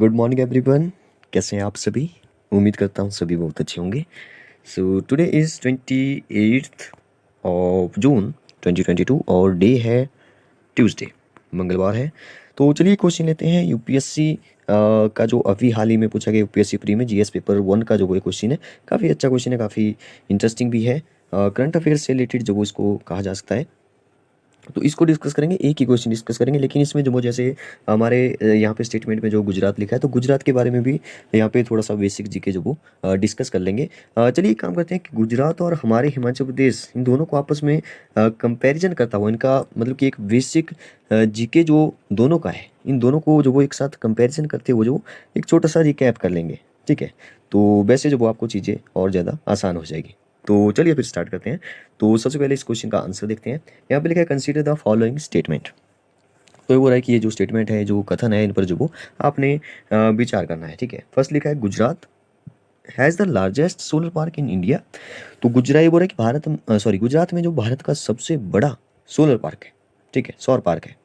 Good morning everyone. कैसे हैं आप सभी? उम्मीद करता हूँ सभी बहुत अच्छे होंगे। So today is 28th of June 2022 और डे है ट्यूसडे, मंगलवार है। तो चलिए क्वेश्चन लेते हैं यूपीएससी का जो अभी हाल ही में पूछा गया यूपीएससी प्री में जीएस पेपर 1 का जो वो क्वेश्चन है, काफ़ी अच्छा क्वेश्चन है, काफ़ी इंटरेस्टिंग भी है। करंट अफेयर्स से रिलेटेड जो वो इसको कहा जा सकता है, तो इसको डिस्कस करेंगे। एक ही क्वेश्चन डिस्कस करेंगे, लेकिन इसमें जो वो जैसे हमारे यहाँ पे स्टेटमेंट में जो गुजरात लिखा है, तो गुजरात के बारे में भी यहाँ पे थोड़ा सा बेसिक जीके जो वो डिस्कस कर लेंगे। चलिए एक काम करते हैं कि गुजरात और हमारे हिमाचल प्रदेश, इन दोनों को आपस में कंपैरिजन करता हुआ, इनका मतलब कि एक बेसिक जीके जो दोनों का है, इन दोनों को जो वो एक साथ कंपैरिजन करते हुए जो एक छोटा सा रिकैप कर लेंगे। ठीक है, तो वैसे जो वो आपको चीज़ें और ज़्यादा आसान हो जाएगी। तो चलिए फिर स्टार्ट करते हैं। तो सबसे पहले इस क्वेश्चन का आंसर देखते हैं। यहाँ पे लिखा है कंसीडर द फॉलोइंग स्टेटमेंट। तो ये बोल रहा है कि ये जो स्टेटमेंट है, जो कथन है, इन पर जो वो आपने विचार करना है। ठीक है, फर्स्ट लिखा है Gujarat has the largest solar park in India. तो गुजरात, ये बोल रहा है कि गुजरात में जो भारत का सबसे बड़ा सोलर पार्क है, ठीक है, सौर पार्क है।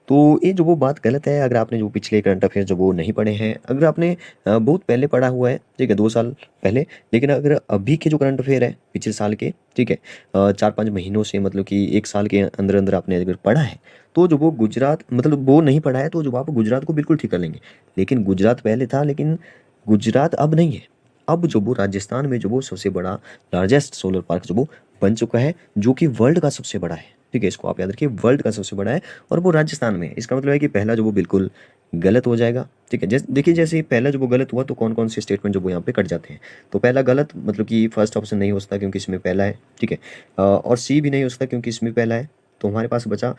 तो ये जो वो बात गलत है। अगर आपने जो पिछले करंट अफेयर जो वो नहीं पढ़े हैं, अगर आपने बहुत पहले पढ़ा हुआ है, ठीक है, 2 साल पहले, लेकिन अगर अभी के जो करंट अफेयर है पिछले साल के, ठीक है, 4-5 महीनों से, मतलब कि 1 साल के अंदर अंदर आपने अगर पढ़ा है, तो जो वो गुजरात, मतलब वो नहीं पढ़ा है, तो जो आप गुजरात को बिल्कुल ठीक कर लेंगे। लेकिन गुजरात पहले था, लेकिन गुजरात अब नहीं है। अब जो वो राजस्थान में जो वो सबसे बड़ा लार्जेस्ट सोलर पार्क जो वो बन चुका है, जो कि वर्ल्ड का सबसे बड़ा है। ठीक है, इसको आप याद रखिए, वर्ल्ड का सबसे बड़ा है और वो राजस्थान में है। इसका मतलब है कि पहला जो वो बिल्कुल गलत हो जाएगा। ठीक है, जैसे देखिए, जैसे पहला जो वो गलत हुआ, तो कौन कौन से स्टेटमेंट जो वो यहाँ पे कट जाते हैं। तो पहला गलत, मतलब कि फर्स्ट ऑप्शन नहीं हो सकता क्योंकि इसमें पहला है। ठीक है, और सी भी नहीं हो सकता क्योंकि इसमें पहला है। तो हमारे पास बचा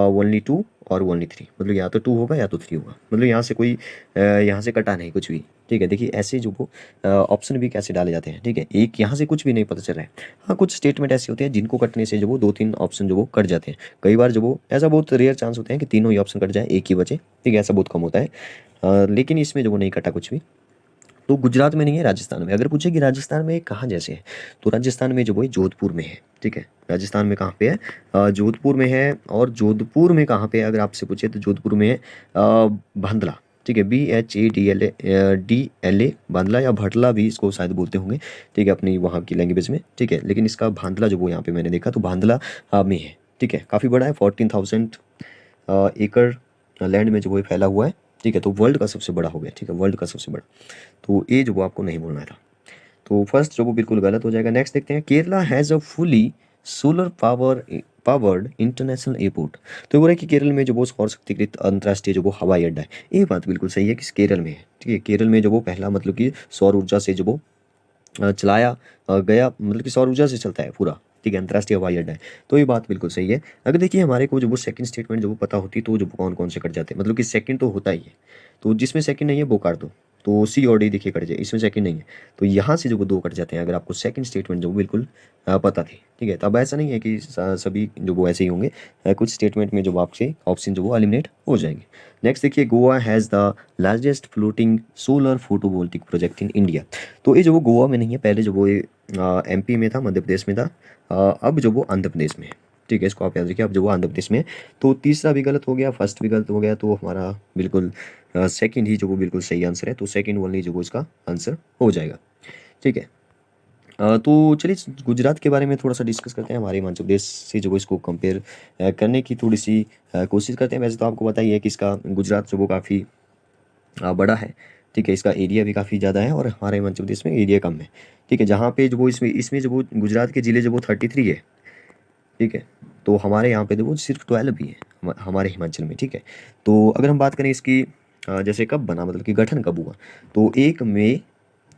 ओनली 2 और ओनली 3, मतलब या तो 2 होगा या तो 3 होगा, मतलब यहाँ से कोई यहाँ से कटा नहीं कुछ भी। ठीक है, देखिए ऐसे जो वो ऑप्शन भी कैसे डाले जाते हैं। ठीक है, एक यहाँ से कुछ भी नहीं पता चल रहा है। हाँ, कुछ स्टेटमेंट ऐसे होते हैं जिनको कटने से जो वो 2-3 ऑप्शन जो वो कट जाते हैं। कई बार जो वो ऐसा बहुत रेयर चांस होते हैं कि तीनों ही ऑप्शन कट जाए, एक ही बचे। ठीक है, ऐसा बहुत कम होता है। लेकिन इसमें जो वो नहीं कटा कुछ भी। तो गुजरात में नहीं है, राजस्थान में। अगर पूछे कि राजस्थान में कहाँ जैसे है, तो राजस्थान में जो वो जोधपुर में है। ठीक है, राजस्थान में कहाँ पे है? जोधपुर में है। और जोधपुर में कहाँ पे है, अगर आपसे पूछे तो जोधपुर में है भांदला। ठीक है, BHADLA बांदला, या भटला भी इसको शायद बोलते होंगे। ठीक है, अपनी वहाँ की लैंग्वेज में। ठीक है, लेकिन इसका भांदला जो वो यहाँ पे मैंने देखा, तो भांदला में है। ठीक है, काफ़ी बड़ा है, 14,000 एकड़ लैंड में जो वो फैला हुआ है। ठीक है, तो वर्ल्ड का सबसे बड़ा हो गया। ठीक है, वर्ल्ड का सबसे बड़ा। तो ये जो वो आपको नहीं बोलना था। तो फर्स्ट जो वो बिल्कुल गलत हो जाएगा। नेक्स्ट देखते हैं, Kerala has a fully solar powered international airport. तो ये बोल रहा है कि केरल में जो वो सौर शक्तिकृत अंतर्राष्ट्रीय जो वो हवाई अड्डा है। ये बात बिल्कुल सही है कि केरल में है। ठीक है, केरल में जो वो पहला, मतलब कि सौर ऊर्जा से जो वो चलाया गया, मतलब कि सौर ऊर्जा से चलता है पूरा। ठीक है, अंतर्राष्ट्रीय हवाई अड्डा है। तो ये बात बिल्कुल सही है। अगर देखिए हमारे को जो वो सेकंड स्टेटमेंट जो वो पता होती, तो जो कौन कौन से कट जाते हैं, मतलब कि सेकंड तो होता ही है। तो जिसमें सेकंड नहीं है वो काट दो। तो सी और डी देखिए कट जाए, इसमें सेकंड नहीं है। तो यहाँ से जो वो 2 कट जाते हैं, अगर आपको सेकंड स्टेटमेंट जो वो बिल्कुल पता थी। ठीक है, तब ऐसा नहीं है कि सभी जो वो ऐसे ही होंगे। कुछ स्टेटमेंट में जो आपसे ऑप्शन जो वो एलिमिनेट हो जाएंगे। नेक्स्ट देखिए, Goa has the largest floating solar photovoltaic project in India. तो ये जो वो गोवा में नहीं है, पहले जो वो ये एमपी में था, मध्य प्रदेश में था। अब जो वो आंध्र प्रदेश में है। ठीक है, इसको आप याद रखिए, अब जो वो आंध्र प्रदेश में है। तो तीसरा भी गलत हो गया, फर्स्ट भी गलत हो गया, तो हमारा बिल्कुल सेकंड ही जो वो बिल्कुल सही आंसर है। तो सेकंड ओनली जो वो इसका आंसर हो जाएगा। ठीक है, तो चलिए गुजरात के बारे में थोड़ा सा डिस्कस करते हैं। हमारे हिमाचल प्रदेश से जो इसको कंपेयर करने की थोड़ी सी कोशिश करते हैं। वैसे तो आपको पता ही है कि इसका गुजरात जो वो काफ़ी बड़ा है। ठीक है, इसका एरिया भी काफ़ी ज़्यादा है और हमारे हिमाचल प्रदेश में एरिया कम है। ठीक है, जहाँ पे जो वो इसमें जो वो गुजरात के ज़िले जो वो 33 है। ठीक है, तो हमारे यहाँ पे तो वो सिर्फ 12 ही है, हमारे हिमाचल में। ठीक है, तो अगर हम बात करें इसकी जैसे कब बना, मतलब कि गठन कब हुआ, तो 1 मई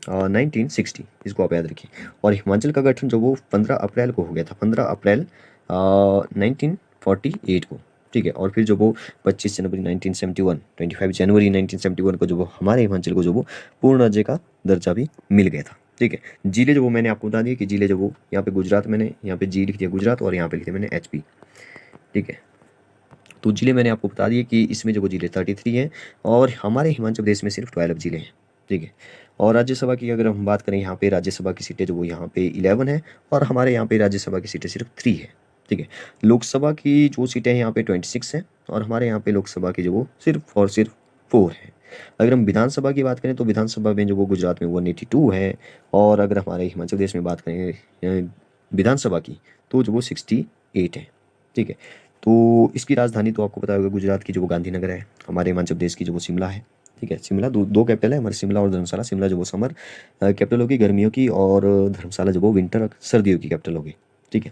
1960, इसको आप याद रखिए। और हिमाचल का गठन जो वो 15 अप्रैल को हो गया था, 15 अप्रैल 1948 को। ठीक है, और फिर जो वो 25 जनवरी 1971, 25 जनवरी 1971 को जो वो हमारे हिमाचल को जो वो पूर्ण राज्य का दर्जा भी मिल गया था। ठीक है, जिले जो वो मैंने आपको बता दिया कि जिले जो वो यहाँ पे गुजरात, मैंने यहाँ पे जी लिख दिया गुजरात, और यहाँ पे लिख दिया मैंने HP। ठीक है, तो जिले मैंने आपको बता दिए कि इसमें जो वो जिले 33 हैं और हमारे हिमाचल प्रदेश में सिर्फ 12 जिले हैं। ठीक है, और राज्यसभा की अगर हम बात करें, यहाँ पे राज्यसभा की सीटें जो वो यहाँ पे 11 है, और हमारे यहाँ पे राज्यसभा की सीटें सिर्फ 3 है। ठीक है, लोकसभा की जो सीटें हैं यहाँ पे 26 है, और हमारे यहाँ पे लोकसभा की जो वो सिर्फ और सिर्फ 4 है। अगर हम विधानसभा की बात करें तो विधानसभा में जो वो गुजरात में 182 है, और अगर हमारे हिमाचल प्रदेश में बात करें विधानसभा की तो जो वो 68 है। ठीक है, तो इसकी राजधानी तो आपको पता होगा गुजरात की जो वो गांधीनगर है, हमारे हिमाचल प्रदेश की जो वो शिमला है। ठीक है, शिमला दो कैपिटल है हमारे, शिमला और धर्मशाला। शिमला जो वो समर कैपिटल होगी गर्मियों की, और धर्मशाला जो वो विंटर सर्दियों की कैपिटल होगी। ठीक है,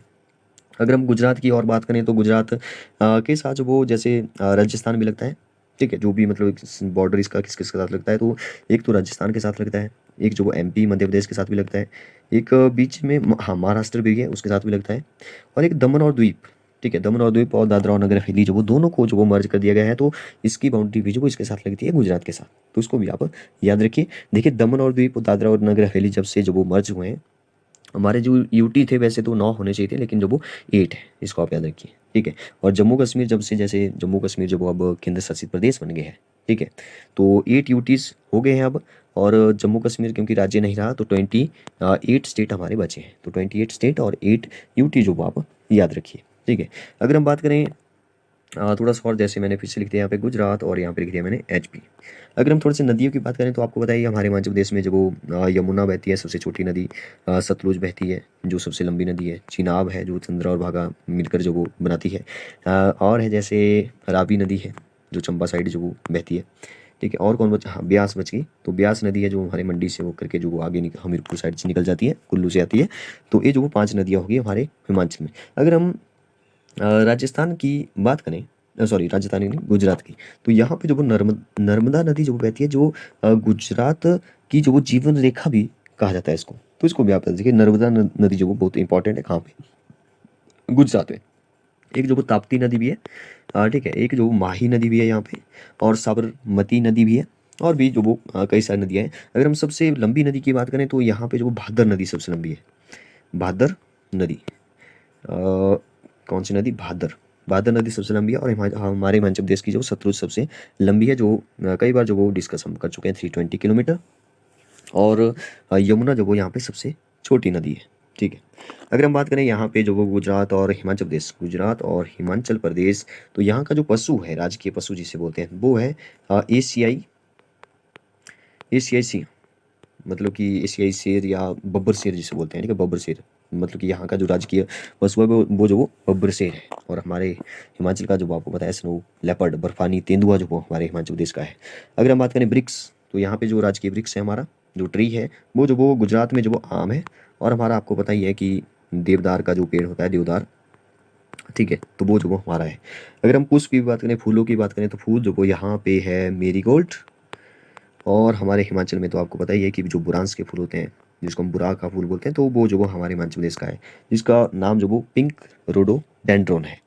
अगर हम गुजरात की और बात करें तो गुजरात के साथ जो वो जैसे राजस्थान भी लगता है। ठीक है, जो भी मतलब बॉर्डर इसका किस किस के साथ लगता है, तो एक तो राजस्थान के साथ लगता है, एक जो वो एमपी मध्य प्रदेश के साथ भी लगता है, एक बीच में हाँ महाराष्ट्र भी है उसके साथ भी लगता है, और एक दमन और द्वीप। ठीक है, दमन और द्वीप और दादरा और नगर हवेली जो वो दोनों को जो वो मर्ज कर दिया गया है, तो इसकी बाउंड्री भी जो वो इसके साथ लगती है गुजरात के साथ, तो इसको भी आप याद रखिए। देखिए दमन और द्वीप और दादरा और नगर हवेली जब से जो वो मर्ज हुए हैं, हमारे जो यूटी थे वैसे तो 9 होने चाहिए थे, लेकिन जो वो 8 है, इसको आप याद रखिए। ठीक है, और जम्मू कश्मीर जब से जैसे जम्मू कश्मीर जो वो अब केंद्र शासित प्रदेश बन गए हैं। ठीक है, तो 8 यूटीज हो गए हैं अब, और जम्मू कश्मीर क्योंकि राज्य नहीं रहा तो 28 स्टेट हमारे बचे हैं, तो 28 स्टेट और 8 यूटी जो वो आप याद रखिए। ठीक है, अगर हम बात करें थोड़ा सा और, जैसे मैंने फिर से लिख दिया यहाँ पे गुजरात और यहाँ पे लिख दिया मैंने एचपी। अगर हम थोड़े से नदियों की बात करें तो आपको बताइए हमारे हिमाचल प्रदेश में जो वो यमुना बहती है सबसे छोटी नदी, सतलुज बहती है जो सबसे लंबी नदी है, चिनाब है जो चंद्रा और भागा मिलकर जो वो बनाती है, और है जैसे रावी नदी है जो चंबा साइड जो वो बहती है। ठीक है, और कौन बचा, हाँ ब्यास बच गई, तो ब्यास नदी है जो हमारे मंडी से होकर के जो वो आगे हमीरपुर साइड से निकल जाती है, कुल्लू से आती है। तो ये जो वो 5 नदियाँ होगी हमारे हिमाचल में। अगर हम राजस्थान की बात करें, सॉरी राजस्थानी नहीं गुजरात की, तो यहाँ पे जो वो नर्मदा नदी जो बहती है, जो गुजरात की जो वो जीवन रेखा भी कहा जाता है इसको, तो इसको भी आप देखिए। नर्मदा नदी जो वो बहुत इंपॉर्टेंट है कहाँ पे, गुजरात में। एक जो वो ताप्ती नदी भी है, ठीक है, एक जो वो माही नदी भी है यहाँ पे, और साबरमती नदी भी है, और भी जो वो कई सारी नदियाँ हैं। अगर हम सबसे लंबी नदी की बात करें तो यहाँ पे जो वो भादर नदी सबसे लंबी है, भादर नदी। कौन सी नदी, भादर, भादर नदी सबसे लंबी है, और हमारे हिमाचल प्रदेश की जो सतलुज सबसे लंबी है, जो कई बार जो वो डिस्कस हम कर चुके हैं, 320 किलोमीटर। और यमुना जो वो यहाँ पे सबसे छोटी नदी है। ठीक है, अगर हम बात करें यहाँ पे जो वो गुजरात और हिमाचल प्रदेश, गुजरात और हिमाचल प्रदेश, तो यहाँ का जो पशु है, राजकीय पशु जिसे बोलते हैं, वो है एशियाई सी, मतलब कि एशियाई शेर या बब्बर शेर जिसे बोलते हैं। ठीक है, बब्बर शेर, मतलब कि यहाँ का जो राजकीय पशु है वो जो वो बब्बर शेर है। और हमारे हिमाचल का जो आपको पता है स्नो लेपर्ड, बर्फानी तेंदुआ जो वो हमारे हिमाचल प्रदेश का है। अगर हम बात करें वृक्ष, तो यहाँ पे जो राजकीय वृक्ष है हमारा, जो ट्री है, वो जो वो गुजरात में जो वो आम है, और हमारा आपको पता ही है कि देवदार का जो पेड़ होता है, देवदार। ठीक है, तो वो जो वो हमारा है। अगर हम पुष्प की बात करें, फूलों की बात करें, तो फूल जो वो यहाँ पे है मेरीगोल्ड। और हमारे हिमाचल में तो आपको पता ही है कि जो बुरांस के फूल होते हैं, जिसको हम बुराक का फूल बोलते हैं, तो वो जो वो हमारे हिमाचल प्रदेश का है, जिसका नाम जो वो पिंक रोडोडेंड्रॉन है।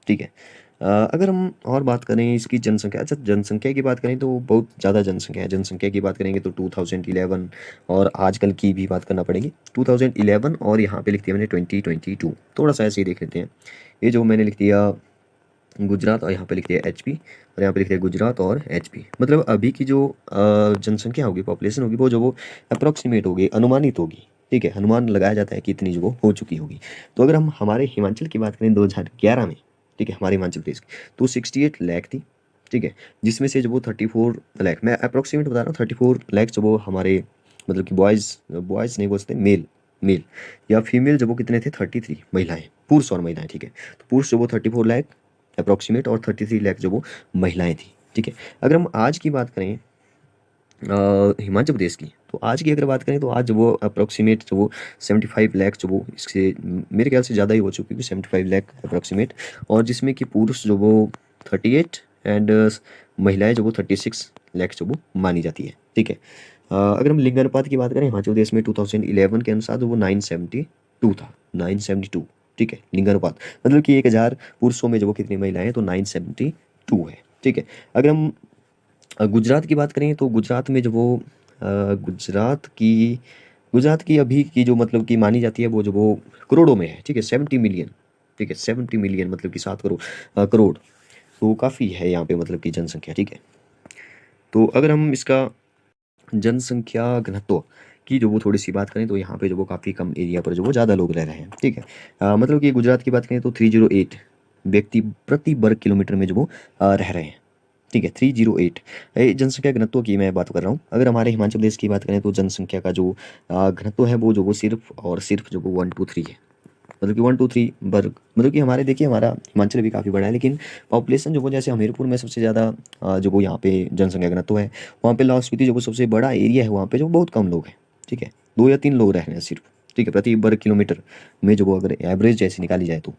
ठीक है, अगर हम और बात करें इसकी जनसंख्या, अच्छा जनसंख्या की बात करें तो बहुत ज़्यादा जनसंख्या है। जनसंख्या की बात करेंगे तो 2011 और आजकल की भी बात करना पड़ेगी। 2011 और यहाँ पे लिख दिया मैंने 2022, थोड़ा सा ऐसे ही देख लेते हैं। ये जो मैंने लिख दिया गुजरात, और यहाँ पे लिख दिया एचपी, और यहाँ पे लिख दिया गुजरात और एचपी, मतलब अभी की जो जनसंख्या होगी, पॉपुलेशन होगी, वो जो वो अप्रोक्सीमेट होगी, अनुमानित होगी। ठीक है, अनुमान लगाया जाता है कि इतनी जो वो हो चुकी होगी। तो अगर हम हमारे हिमाचल की बात करें 2011 में, ठीक है, हमारे हिमाचल प्रदेश की, तो 68 लाख थी। ठीक है, जिसमें से जो वो 34 लाख, मैं अप्रोक्सीमेट बता रहा हूँ, 34 लाख जो वो हमारे मतलब कि बॉयज़ नहीं बोलते, मेल मेल, या फीमेल जो वो कितने थे, 33 महिलाएं, पुरुष और महिलाएं। ठीक है, तो पुरुष जो वो 34 लाख अप्रोक्सीमेट, और 33 लाख जो वो महिलाएं थी। ठीक है, अगर हम आज की बात करें हिमाचल प्रदेश की, तो आज की अगर बात करें तो आज वो अप्रोक्सीमेट जो वो 75 लाख जो वो, इससे मेरे ख्याल से ज़्यादा ही हो चुकी है, 75 लाख अप्रोक्सीमेट, और जिसमें कि पुरुष जो वो 38 एंड महिलाएं जो वो 36 लाख जो वो मानी जाती है। ठीक है, अगर हम लिंग अनुपात की बात करें हिमाचल प्रदेश में 2011 के अनुसार तो वो 972 था, 972। ठीक है, लिंग अनुपात मतलब कि 1000 पुरुषों में जो वो कितनी महिलाएं हैं, तो 972 है। ठीक है, अगर हम गुजरात की बात करें तो गुजरात में जो वो गुजरात की अभी की जो मतलब कि मानी जाती है, वो जो वो करोड़ों में है। ठीक है, 70 मिलियन। ठीक है, 70 मिलियन मतलब कि 7 करोड़ करोड़, तो काफ़ी है यहाँ पे मतलब कि जनसंख्या। ठीक है, तो अगर हम इसका जनसंख्या घनत्व की जो वो थोड़ी सी बात करें तो यहाँ पे जो वो काफ़ी कम एरिया पर जो वो ज़्यादा लोग रह रहे हैं। ठीक है, मतलब कि गुजरात की बात करें तो 308 व्यक्ति प्रति वर्ग किलोमीटर में जो वो रह रहे हैं। ठीक है 308। जनसंख्या घनत्व की मैं बात कर रहा हूँ। अगर हमारे हिमाचल प्रदेश की बात करें तो जनसंख्या का जो घनत्व है वो जो वो सिर्फ और सिर्फ जो वो 123 है। मतलब कि 123 वर्ग, मतलब कि हमारे देखिए हमारा हिमाचल भी काफ़ी बड़ा है, लेकिन पॉपुलेशन जो वो जैसे हमीरपुर में सबसे ज़्यादा जो वो यहाँ पे जनसंख्या घनत्व है, वहाँ पे लाहौल स्पीति जो वो सबसे बड़ा एरिया है, वहाँ पे जो बहुत कम लोग हैं। ठीक है 2 या 3 लोग रह रहे हैं सिर्फ। ठीक है प्रति वर्ग किलोमीटर में जो वो अगर एवरेज जैसी निकाली जाए तो।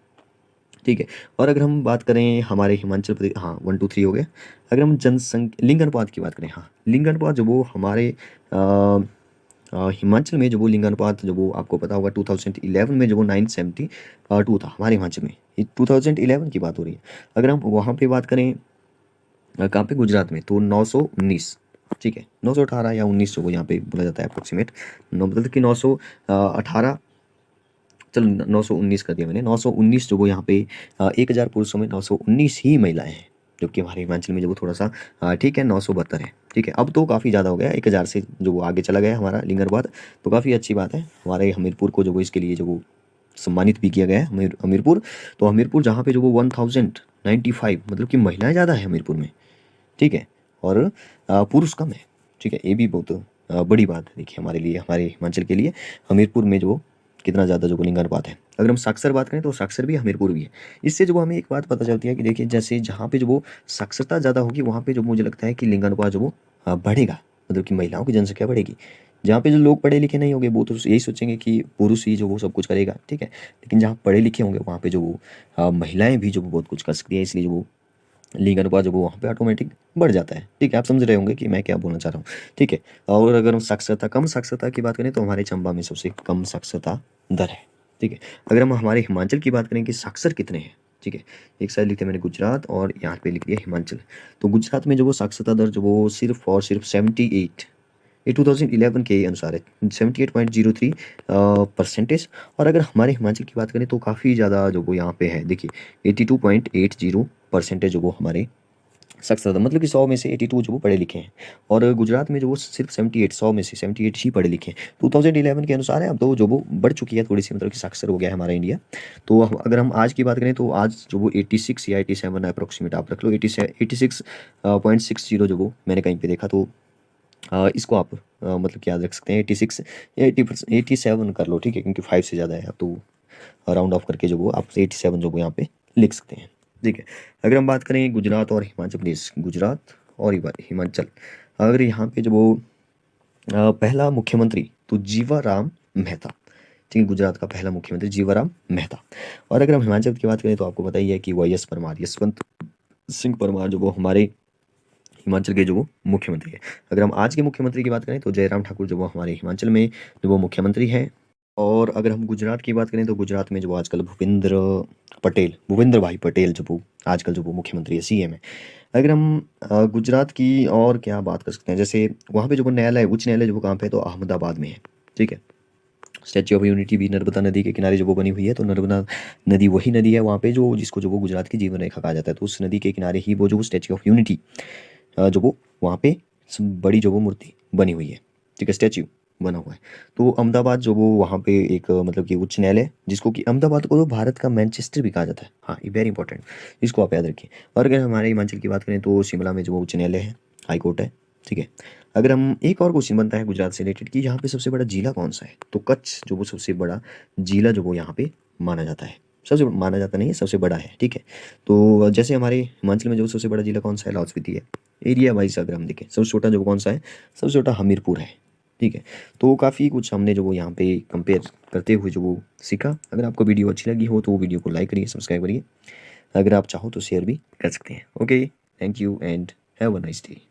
ठीक है। और अगर हम बात करें हमारे हिमाचल प्रदेश, हाँ 123 हो गया। अगर हम जनसंख्या लिंग अनुपात की बात करें, हाँ लिंग अनुपात जो वो हमारे हिमाचल में जो वो लिंग अनुपात जो वो आपको पता होगा 2011 में जो वो 972 था हमारे हिमाचल में। ये 2011 की बात हो रही है। अगर हम वहाँ पे बात करें कहाँ पे, गुजरात में, तो 919। ठीक है 918 या 19 जो वो यहाँ पे बोला जाता है अप्रोक्सीमेट, मतलब कि 918, चलो 919 कर दिया मैंने। 919 जो वो यहाँ पे 1000 पुरुषों में 919 ही महिलाएं हैं, जबकि हमारे हिमाचल में जो वो थोड़ा सा ठीक है 972 है। ठीक है अब तो काफ़ी ज़्यादा हो गया, 1000 से जो वो आगे चला गया हमारा लिंग अनुपात, तो काफ़ी अच्छी बात है। हमारे हमीरपुर को जो वो इसके लिए जो वो सम्मानित भी किया गया है, हमीरपुर। तो हमीरपुर जहाँ पे जो वो 1095, मतलब कि महिलाएं ज़्यादा है हमीरपुर में। ठीक है और पुरुष कम है। ठीक है ये भी बहुत बड़ी बात है देखिए हमारे लिए, हमारे हिमाचल के लिए हमीरपुर में जो कितना ज़्यादा जो लिंग अनुपात है। अगर हम साक्षर बात करें तो साक्षर भी हमीरपुर भी है। इससे जो हमें एक बात पता चलती है कि देखिए जैसे जहाँ पे जो वो साक्षरता ज़्यादा होगी वहाँ पे जो मुझे लगता है कि लिंग अनुपात जो वो बढ़ेगा, मतलब कि महिलाओं की जनसंख्या बढ़ेगी। जहाँ पे जो लोग पढ़े लिखे नहीं होंगे वो तो यही सोचेंगे कि पुरुष ही जो वो सब कुछ करेगा। ठीक है लेकिन जहाँ पढ़े लिखे होंगे वहाँ पे जो वो महिलाएं भी जो वो बहुत कुछ कर सकती है, इसलिए जो वो लिंग अनुपात जो वो वहाँ पे ऑटोमेटिक बढ़ जाता है। ठीक है आप समझ रहे होंगे कि मैं क्या बोलना चाह रहा हूँ। ठीक है और अगर हम साक्षरता, कम साक्षरता की बात करें तो हमारे चंबा में सबसे कम साक्षरता दर है। ठीक है अगर हम हमारे हिमाचल की बात करें कि साक्षर कितने हैं, ठीक है एक साइड लिखते हैं मैंने गुजरात और यहाँ पे लिख दिया हिमाचल। तो गुजरात में जो वो साक्षरता दर जो वो सिर्फ और सिर्फ 78, ये 2011 के अनुसार है 78.03 परसेंटेज। और अगर हमारे हिमाचल की बात करें तो काफ़ी ज़्यादा जो वो यहाँ पे है देखिए 82.80 परसेंटेज जो वो हमारे साक्षरता, मतलब कि 100 में से 82 जो वो पढ़े लिखे हैं। और गुजरात में जो वो सिर्फ 78, 100 में से 78 ही पढ़े लिखे हैं। 2011 के अनुसार है, अब तो जो वो बढ़ चुकी है थोड़ी सी, मतलब कि साक्षर हो गया है हमारा इंडिया। तो अगर हम आज की बात करें तो आज जो वो 86 या 87 अप्रोक्सीमेट आप रख लो, 86.60 जो वो मैंने कहीं पे देखा। तो इसको आप मतलब कि याद रख सकते हैं 86 या 87 कर लो। ठीक है क्योंकि 5 से ज़्यादा है, अब तो राउंड ऑफ करके जो वो आप 87 जो वो यहाँ पे लिख सकते हैं। ठीक है अगर हम बात करें गुजरात और हिमाचल प्रदेश, गुजरात और हिमाचल, अगर यहाँ पे जो वो पहला मुख्यमंत्री तो जीवाराम मेहता। ठीक है गुजरात का पहला मुख्यमंत्री जीवाराम मेहता। और अगर हम हिमाचल की बात करें तो आपको पता ही है कि वाई एस परमार, यशवंत सिंह परमार जो वो हमारे हिमाचल के जो वो मुख्यमंत्री है। अगर हम आज के मुख्यमंत्री की बात करें तो जयराम ठाकुर जो वो हमारे हिमाचल में जो वो मुख्यमंत्री हैं। और अगर हम गुजरात की बात करें तो गुजरात में जो आजकल भूपेंद्र भाई पटेल जो वो आजकल जो वो मुख्यमंत्री है, सीएम है। अगर हम गुजरात की और क्या बात कर सकते हैं, जैसे वहाँ पे जो वो न्यायालय, उच्च न्यायालय जो वो कहाँ पे है, तो अहमदाबाद में है। ठीक है स्टैच्यू ऑफ यूनिटी भी नर्मदा नदी के किनारे जो वो बनी हुई है। तो नर्मदा नदी वही नदी है वहाँ पे जो जिसको जो वो गुजरात की जीवन रेखा कहा जाता है। तो उस नदी के किनारे ही वो जो वो स्टैच्यू ऑफ यूनिटी जो वो वहाँ पे बड़ी जो वो मूर्ति बनी हुई है। ठीक है स्टैच्यू बना हुआ है। तो अहमदाबाद जो वो वहाँ पे एक मतलब कि उच्च न्यायालय, जिसको कि अहमदाबाद को तो भारत का मैनचेस्टर भी कहा जाता है। हाँ ये वेरी इंपॉर्टेंट, इसको आप याद रखिए। और अगर हमारे हिमाचल की बात करें तो शिमला में जो वो उच्च न्यायालय है, हाई कोर्ट है। ठीक है अगर हम एक और क्वेश्चन बनता है गुजरात से रिलेटेड कि यहाँ पे सबसे बड़ा जिला कौन सा है, तो कच्छ जो वो सबसे बड़ा जिला जो वो यहाँ पे माना जाता है। सबसे माना जाता नहीं है, सबसे बड़ा है। ठीक है तो जैसे हमारे हिमाचल में जो सबसे बड़ा जिला कौन सा है, लाहौल स्पीति है। एरिया वाइज अगर हम देखें सबसे छोटा जो कौन सा है, सबसे छोटा हमीरपुर है। ठीक है तो काफ़ी कुछ हमने जो वो यहाँ पे कंपेयर करते हुए जो वो सीखा। अगर आपको वीडियो अच्छी लगी हो तो वो वीडियो को लाइक करिए, सब्सक्राइब करिए। अगर आप चाहो तो शेयर भी कर सकते हैं। Okay thank you and have a nice day.